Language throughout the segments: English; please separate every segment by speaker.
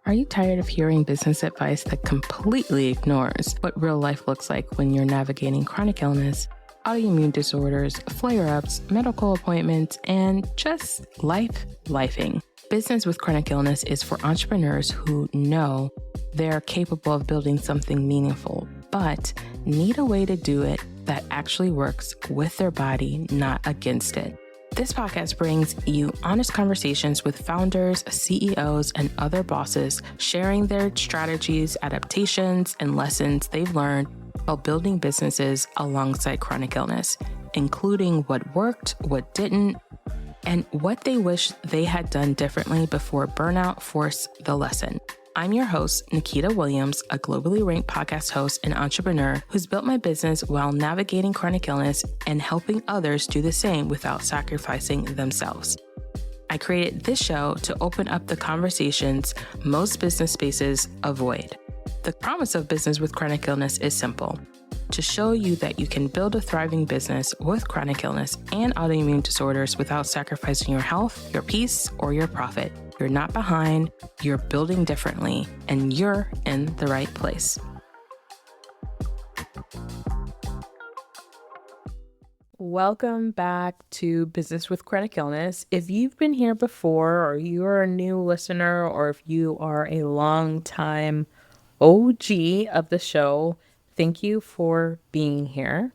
Speaker 1: Are you tired of hearing business advice that completely ignores what real life looks like when you're navigating chronic illness, autoimmune disorders, flare-ups, medical appointments, and just lifing? Business with chronic illness is for entrepreneurs who know they're capable of building something meaningful, but need a way to do it that actually works with their body, not against it. This podcast brings you honest conversations with founders, CEOs, and other bosses sharing their strategies, adaptations, and lessons they've learned while building businesses alongside chronic illness, including what worked, what didn't, and what they wish they had done differently before burnout forced the lesson. I'm your host, Nikita Williams, a globally ranked podcast host and entrepreneur who's built my business while navigating chronic illness and helping others do the same without sacrificing themselves. I created this show to open up the conversations most business spaces avoid. The promise of Business with Chronic Illness is simple: to show you that you can build a thriving business with chronic illness and autoimmune disorders without sacrificing your health, your peace, or your profit. You're not behind, you're building differently, and you're in the right place. Welcome back to Business with Chronic Illness. If you've been here before, or you're a new listener, or if you are a long-time OG of the show, thank you for being here.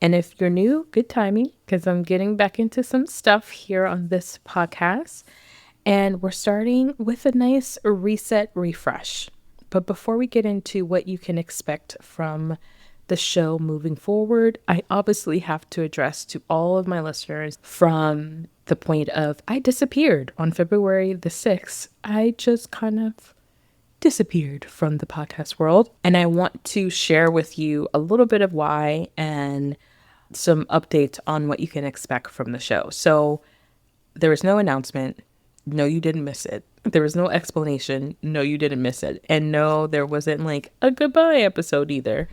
Speaker 1: And if you're new, good timing, because I'm getting back into some stuff here on this podcast. And we're starting with a nice reset refresh. But before we get into what you can expect from the show moving forward, I obviously have to address to all of my listeners from the point of I disappeared on February the 6th. I just kind of disappeared from the podcast world. And I want to share with you a little bit of why and some updates on what you can expect from the show. So there was no announcement. No, you didn't miss it. There was no explanation. No, you didn't miss it. And no, there wasn't like a goodbye episode either.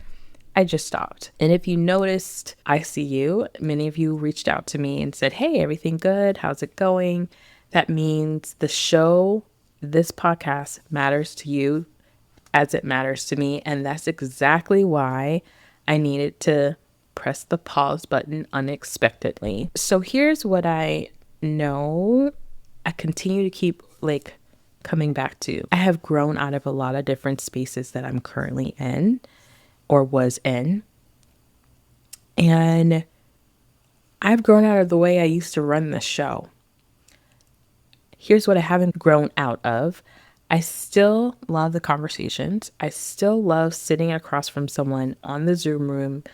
Speaker 1: I just stopped. And if you noticed, I see you. Many of you reached out to me and said, hey, everything good? How's it going? That means the show, this podcast matters to you as it matters to me. And that's exactly why I needed to press the pause button unexpectedly. So here's what I know I continue to keep coming back to. I have grown out of a lot of different spaces that I'm currently in or was in. And I've grown out of the way I used to run the show. Here's what I haven't grown out of. I still love the conversations. I still love sitting across from someone on the Zoom room,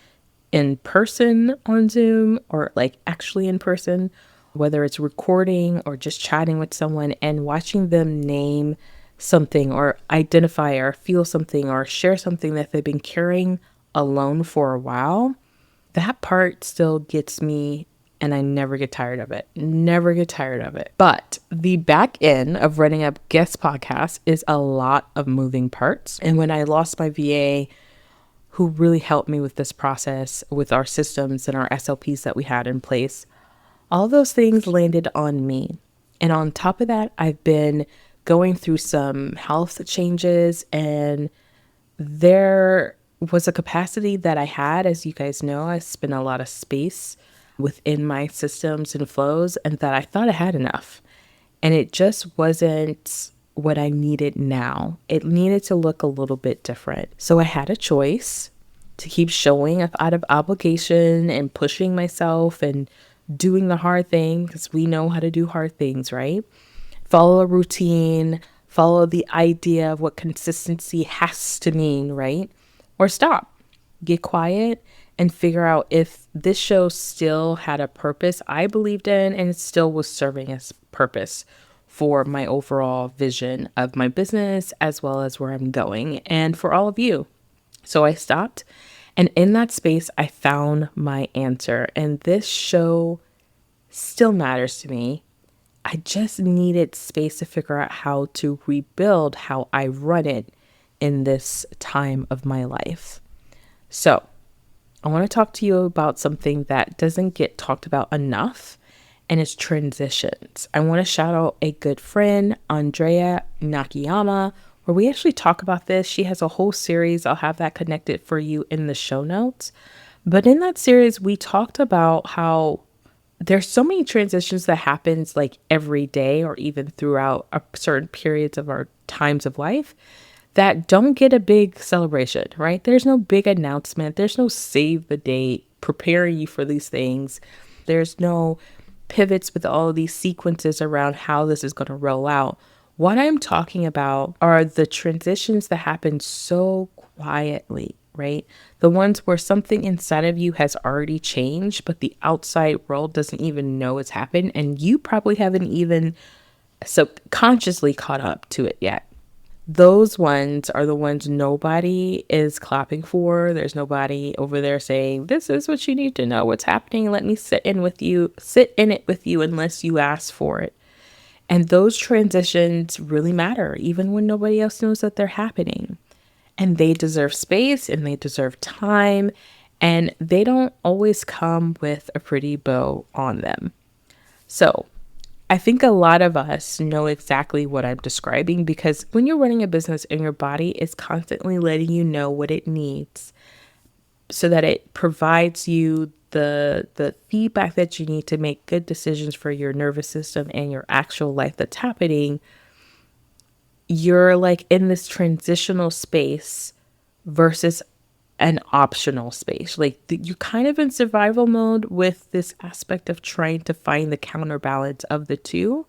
Speaker 1: in person on Zoom, or actually in person, whether it's recording or just chatting with someone and watching them name something or identify or feel something or share something that they've been carrying alone for a while. That part still gets me, and I never get tired of it. Never get tired of it. But the back end of running a guest podcast is a lot of moving parts. And when I lost my VA, who really helped me with this process, with our systems and our SLPs that we had in place, all those things landed on me. And on top of that, I've been going through some health changes, and there was a capacity that I had. As you guys know, I spent a lot of space within my systems and flows, and that I thought I had enough. And it just wasn't what I needed now. It needed to look a little bit different. So I had a choice to keep showing up out of obligation and pushing myself and doing the hard thing, because we know how to do hard things, right? Follow a routine, follow the idea of what consistency has to mean, right? Or stop, get quiet, and figure out if this show still had a purpose I believed in, and it still was serving its purpose for my overall vision of my business, as well as where I'm going, and for all of you. So I stopped. And in that space, I found my answer. And this show still matters to me. I just needed space to figure out how to rebuild how I run it in this time of my life. So I want to talk to you about something that doesn't get talked about enough, and it's transitions. I want to shout out a good friend, Andrea Nakayama, where we actually talk about this. She has a whole series. I'll have that connected for you in the show notes. But in that series, we talked about how there's so many transitions that happens like every day or even throughout a certain periods of our times of life that don't get a big celebration, right? There's no big announcement. There's no save the date preparing you for these things. There's no pivots with all of these sequences around how this is going to roll out. What I'm talking about are the transitions that happen so quietly, right? The ones where something inside of you has already changed, but the outside world doesn't even know it's happened. And you probably haven't even consciously caught up to it yet. Those ones are the ones nobody is clapping for. There's nobody over there saying, this is what you need to know, what's happening. Let me sit in it with you unless you ask for it. And those transitions really matter, even when nobody else knows that they're happening. And they deserve space and they deserve time. And they don't always come with a pretty bow on them. So I think a lot of us know exactly what I'm describing, because when you're running a business and your body is constantly letting you know what it needs so that it provides you the feedback that you need to make good decisions for your nervous system and your actual life that's happening, you're like in this transitional space versus an optional space. Like you're kind of in survival mode with this aspect of trying to find the counterbalance of the two.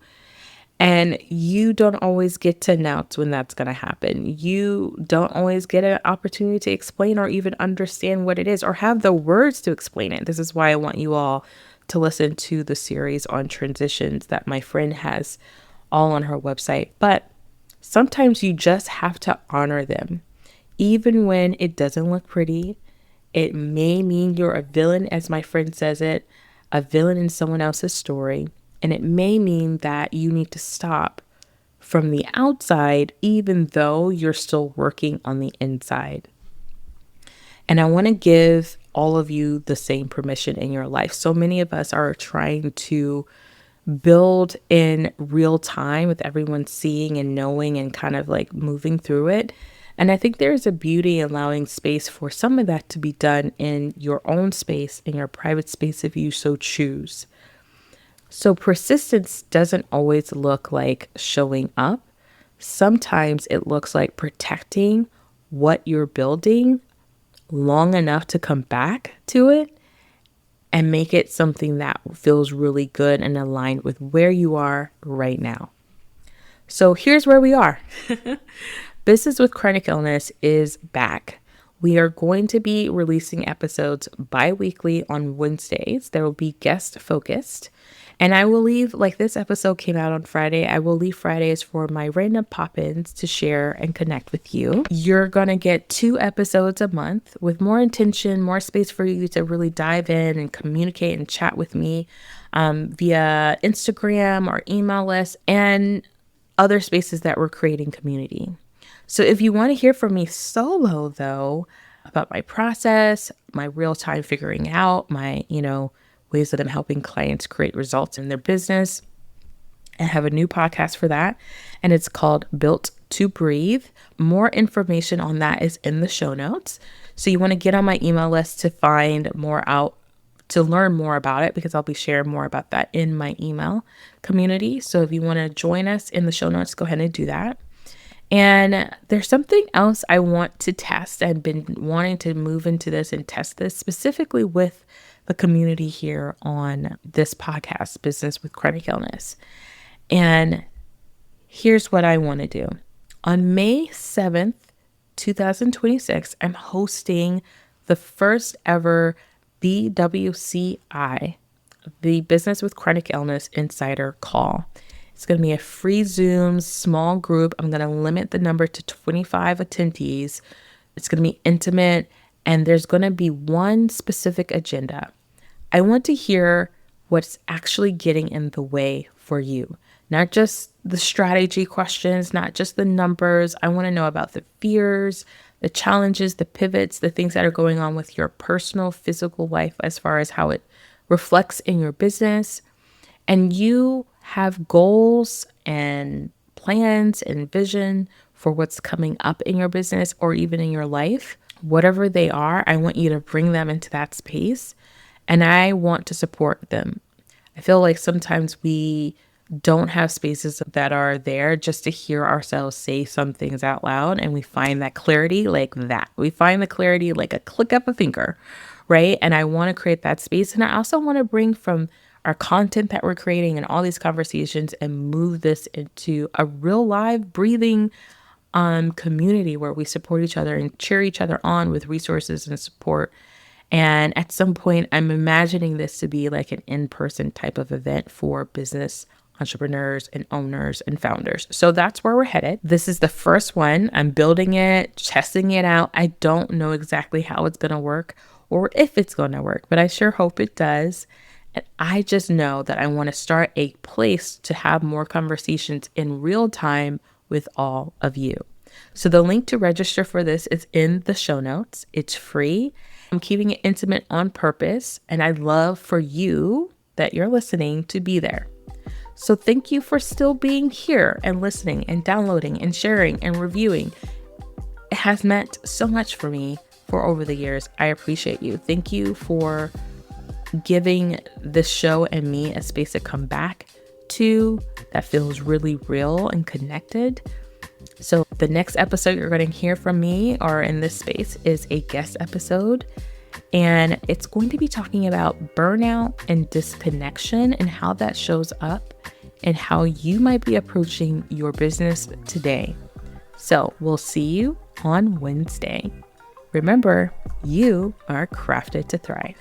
Speaker 1: And you don't always get to announce when that's going to happen. You don't always get an opportunity to explain or even understand what it is or have the words to explain it. This is why I want you all to listen to the series on transitions that my friend has all on her website. But sometimes you just have to honor them. Even when it doesn't look pretty, it may mean you're a villain, as my friend says it, a villain in someone else's story. And it may mean that you need to stop from the outside, even though you're still working on the inside. And I want to give all of you the same permission in your life. So many of us are trying to build in real time with everyone seeing and knowing and kind of like moving through it. And I think there's a beauty in allowing space for some of that to be done in your own space, in your private space, if you so choose. So persistence doesn't always look like showing up. Sometimes it looks like protecting what you're building long enough to come back to it and make it something that feels really good and aligned with where you are right now. So here's where we are. Business with Chronic Illness is back. We are going to be releasing episodes bi-weekly on Wednesdays. There will be guest focused. And I will leave, like this episode came out on Friday, I will leave Fridays for my random pop-ins to share and connect with you. You're going to get 2 episodes a month with more intention, more space for you to really dive in and communicate and chat with me via Instagram or email list and other spaces that we're creating community. So if you want to hear from me solo, though, about my process, my real time figuring out, my, ways that I'm helping clients create results in their business, I have a new podcast for that, and it's called Built to Breathe. More information on that is in the show notes. So you want to get on my email list to find more out, to learn more about it, because I'll be sharing more about that in my email community. So if you want to join us in the show notes, go ahead and do that. And there's something else I want to test. I've been wanting to move into this and test this specifically with the community here on this podcast, Business with Chronic Illness. And here's what I want to do. On May 7th, 2026, I'm hosting the first ever BWCI, the Business with Chronic Illness Insider Call. It's going to be a free Zoom small group. I'm going to limit the number to 25 attendees. It's going to be intimate, and there's going to be one specific agenda. I want to hear what's actually getting in the way for you, not just the strategy questions, not just the numbers. I want to know about the fears, the challenges, the pivots, the things that are going on with your personal physical life as far as how it reflects in your business. And you have goals and plans and vision for what's coming up in your business or even in your life, whatever they are, I want you to bring them into that space and I want to support them. I feel like sometimes we don't have spaces that are there just to hear ourselves say some things out loud. And we find that clarity like that. We find the clarity like a click of a finger, right? And I want to create that space. And I also want to bring from our content that we're creating and all these conversations and move this into a real live breathing community where we support each other and cheer each other on with resources and support. And at some point, I'm imagining this to be like an in-person type of event for business entrepreneurs and owners and founders. So that's where we're headed. This is the first one. I'm building it, testing it out. I don't know exactly how it's going to work or if it's going to work, but I sure hope it does. And I just know that I want to start a place to have more conversations in real time with all of you. So the link to register for this is in the show notes. It's free. I'm keeping it intimate on purpose, and I'd love for you that you're listening to be there. So thank you for still being here and listening and downloading and sharing and reviewing. It has meant so much for me for over the years. I appreciate you. Thank you for giving this show and me a space to come back to that feels really real and connected. So the next episode you're going to hear from me or in this space is a guest episode. And it's going to be talking about burnout and disconnection and how that shows up and how you might be approaching your business today. So we'll see you on Wednesday. Remember, you are crafted to thrive.